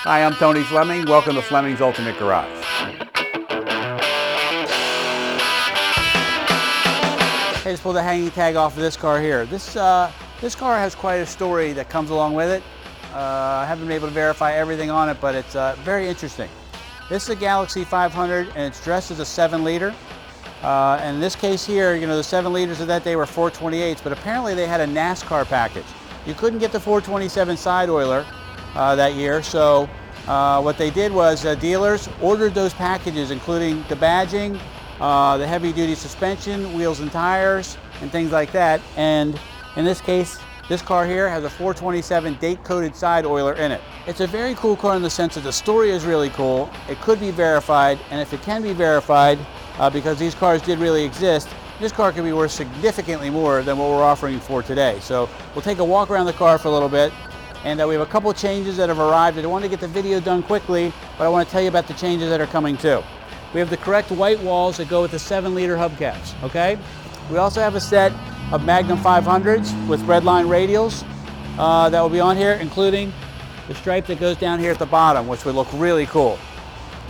Hi, I'm Tony Fleming. Welcome to Fleming's Ultimate Garage. I just pulled the hanging tag off of this car here. This car has quite a story that comes along with it. I haven't been able to verify everything on it, but it's very interesting. This is a Galaxie 500 and it's dressed as a 7-liter. And in this case here, you know, the 7 liters of that day were 428s, but apparently they had a NASCAR package. You couldn't get the 427 sideoiler that year, so what they did was dealers ordered those packages, including the badging, the heavy-duty suspension, wheels and tires, and things like that. And in this case, this car here has a 427 date-coded sideoiler in it. It's a very cool car in the sense that the story is really cool. It could be verified, and if it can be verified, because these cars did really exist, this car could be worth significantly more than what we're offering for today. So we'll take a walk around the car for a little bit. And we have a couple changes that have arrived. I don't want to get the video done quickly, but I want to tell you about the changes that are coming too. We have the correct white walls that go with the 7-liter hubcaps, okay? We also have a set of Magnum 500s with red line radials that will be on here, including the stripe that goes down here at the bottom, which would look really cool.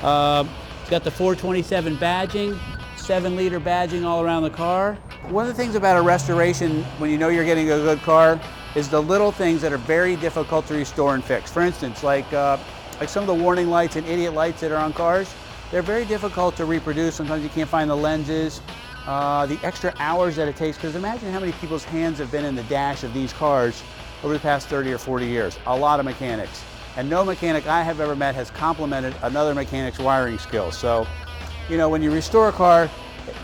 It's got the 427 badging, 7-liter badging all around the car. One of the things about a restoration, when you know you're getting a good car, is the little things that are very difficult to restore and fix. For instance, like some of the warning lights and idiot lights that are on cars, they're very difficult to reproduce. Sometimes you can't find the lenses, the extra hours that it takes, because imagine how many people's hands have been in the dash of these cars over the past 30 or 40 years. A lot of mechanics. And no mechanic I have ever met has complimented another mechanic's wiring skills. So, you know, when you restore a car,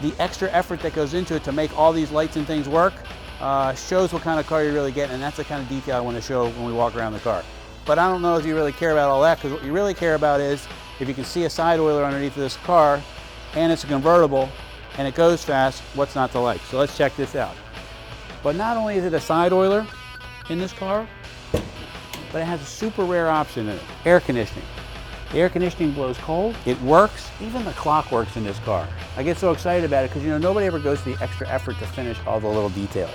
the extra effort that goes into it to make all these lights and things work shows what kind of car you're really getting, and that's the kind of detail I want to show when we walk around the car. But I don't know if you really care about all that, because what you really care about is if you can see a side oiler underneath of this car, and it's a convertible, and it goes fast, what's not to like? So let's check this out. But not only is it a side oiler in this car, but it has a super rare option in it, air conditioning. The air conditioning blows cold, it works, even the clock works in this car. I get so excited about it because, you know, nobody ever goes to the extra effort to finish all the little details.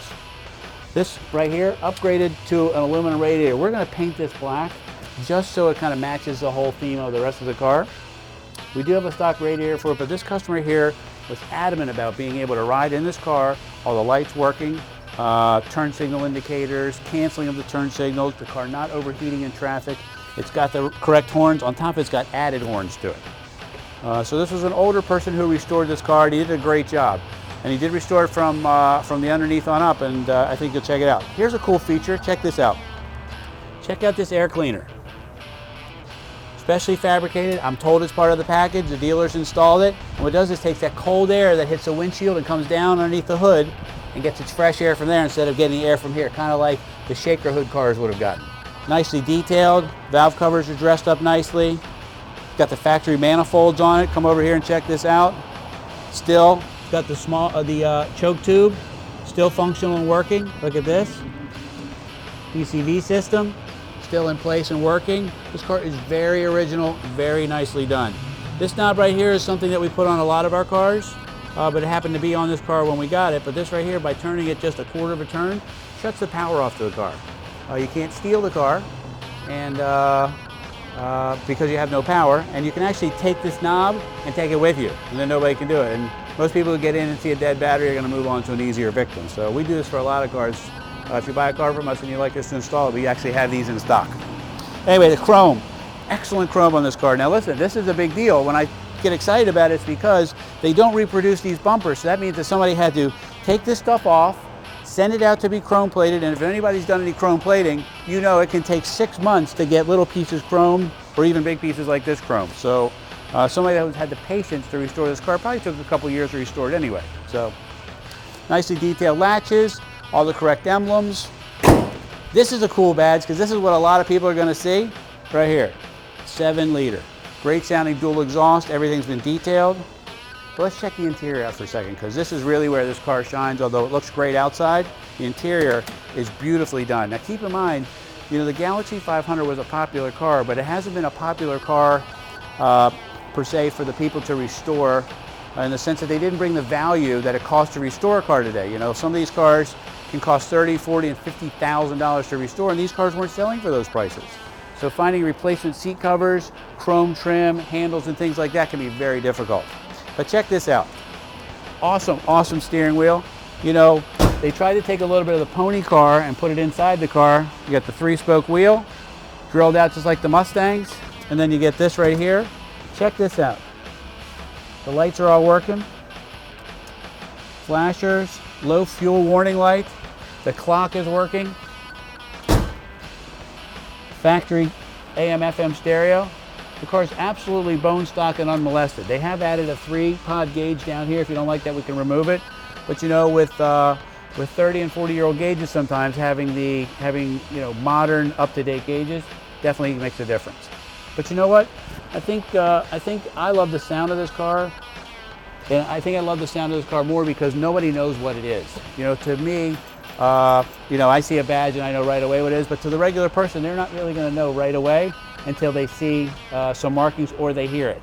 This right here, upgraded to an aluminum radiator. We're gonna paint this black just so it kind of matches the whole theme of the rest of the car. We do have a stock radiator for it, but this customer here was adamant about being able to ride in this car, all the lights working, turn signal indicators, canceling of the turn signals, the car not overheating in traffic. It's got the correct horns. On top, it's got added horns to it. So this was an older person who restored this car, and he did a great job. And he did restore it from the underneath on up, and I think you'll check it out. Here's a cool feature. Check this out. Check out this air cleaner. Specially fabricated. I'm told it's part of the package. The dealers installed it. And what it does is takes that cold air that hits the windshield and comes down underneath the hood and gets its fresh air from there instead of getting the air from here, kind of like the shaker hood cars would have gotten. Nicely detailed, valve covers are dressed up nicely. Got the factory manifolds on it. Come over here and check this out. Still got the choke tube, still functional and working. Look at this. PCV system, still in place and working. This car is very original, very nicely done. This knob right here is something that we put on a lot of our cars, but it happened to be on this car when we got it. But this right here, by turning it just a quarter of a turn, shuts the power off to the car. You can't steal the car, and because you have no power, and you can actually take this knob and take it with you, and then nobody can do it. And most people who get in and see a dead battery are going to move on to an easier victim. So we do this for a lot of cars. If you buy a car from us and you like us to install it, we actually have these in stock. Anyway, the chrome, excellent chrome on this car. Now listen, this is a big deal. When I get excited about it, it's because they don't reproduce these bumpers. So that means that somebody had to take this stuff off, send it out to be chrome plated, and if anybody's done any chrome plating, you know it can take 6 months to get little pieces chrome, or even big pieces like this chrome. So somebody that had the patience to restore this car probably took a couple years to restore it anyway. So nicely detailed latches, all the correct emblems. This is a cool badge because this is what a lot of people are going to see right here. 7-liter, great sounding dual exhaust, everything's been detailed. But let's check the interior out for a second, because this is really where this car shines. Although it looks great outside, the interior is beautifully done. Now keep in mind, you know, the Galaxie 500 was a popular car, but it hasn't been a popular car per se for the people to restore, in the sense that they didn't bring the value that it costs to restore a car today. You know, some of these cars can cost $30,000, $40,000, and $50,000 to restore, and these cars weren't selling for those prices. So finding replacement seat covers, chrome trim, handles and things like that can be very difficult. But check this out. Awesome, awesome steering wheel. You know, they tried to take a little bit of the pony car and put it inside the car. You got the 3-spoke wheel, drilled out just like the Mustangs, and then you get this right here. Check this out. The lights are all working. Flashers, low fuel warning light. The clock is working. Factory AM/FM stereo. The car is absolutely bone stock and unmolested. They have added a 3-pod gauge down here. If you don't like that, we can remove it. But you know, with 30 and 40-year-old gauges, sometimes having you know, modern, up-to-date gauges definitely makes a difference. But you know what? I think I love the sound of this car, and I think I love the sound of this car more because nobody knows what it is. You know, to me, you know, I see a badge and I know right away what it is, but to the regular person, they're not really going to know right away until they see some markings or they hear it.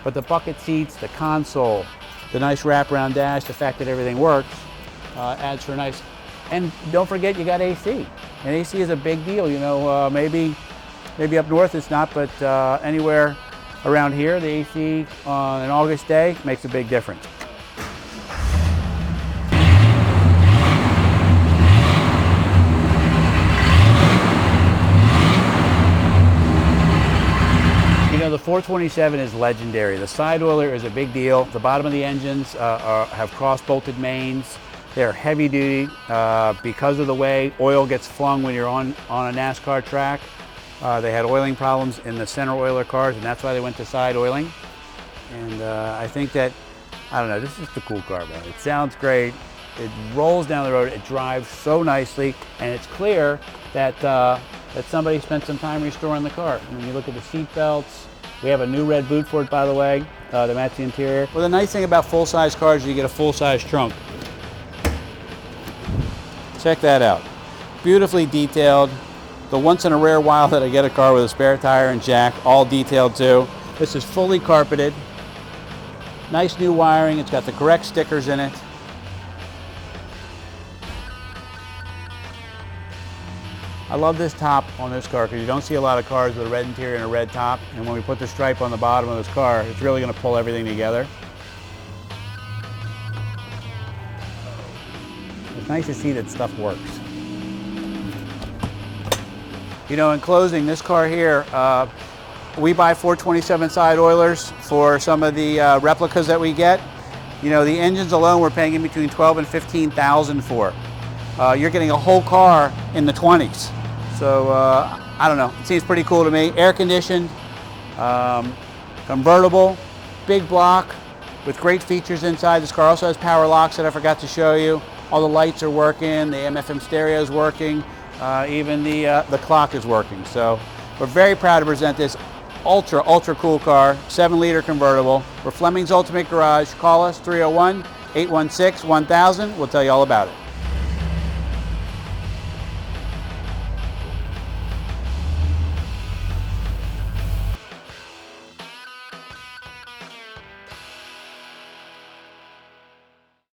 But the bucket seats, the console, the nice wraparound dash, the fact that everything works adds for a nice. And don't forget, you got AC. And AC is a big deal. You know, maybe up north it's not, but anywhere around here, the AC on an August day makes a big difference. You know, the 427 is legendary. The sideoiler is a big deal. The bottom of the engines have cross-bolted mains. They're heavy duty because of the way oil gets flung when you're on a NASCAR track. They had oiling problems in the center oiler cars, and that's why they went to side oiling. And I think that, I don't know, this is just a cool car, man. It sounds great. It rolls down the road. It drives so nicely, and it's clear that that somebody spent some time restoring the car. And when you look at the seat belts, we have a new red boot for it, by the way, to match the interior. Well, the nice thing about full-size cars is you get a full-size trunk. Check that out. Beautifully detailed. The once in a rare while that I get a car with a spare tire and jack, all detailed too. This is fully carpeted. Nice new wiring. It's got the correct stickers in it. I love this top on this car because you don't see a lot of cars with a red interior and a red top. And when we put the stripe on the bottom of this car, it's really going to pull everything together. It's nice to see that stuff works. You know, in closing, this car here, we buy 427 side oilers for some of the replicas that we get. You know, the engines alone we're paying in between $12,000 and $15,000 for. You're getting a whole car in the 20s. So I don't know, it seems pretty cool to me. Air conditioned, convertible, big block with great features inside. This car also has power locks that I forgot to show you. All the lights are working, the AM/FM stereo is working, even the clock is working. So we're very proud to present this ultra cool car, 7-liter convertible. We're Fleming's Ultimate Garage. Call us 301-816-1000. We'll tell you all about it.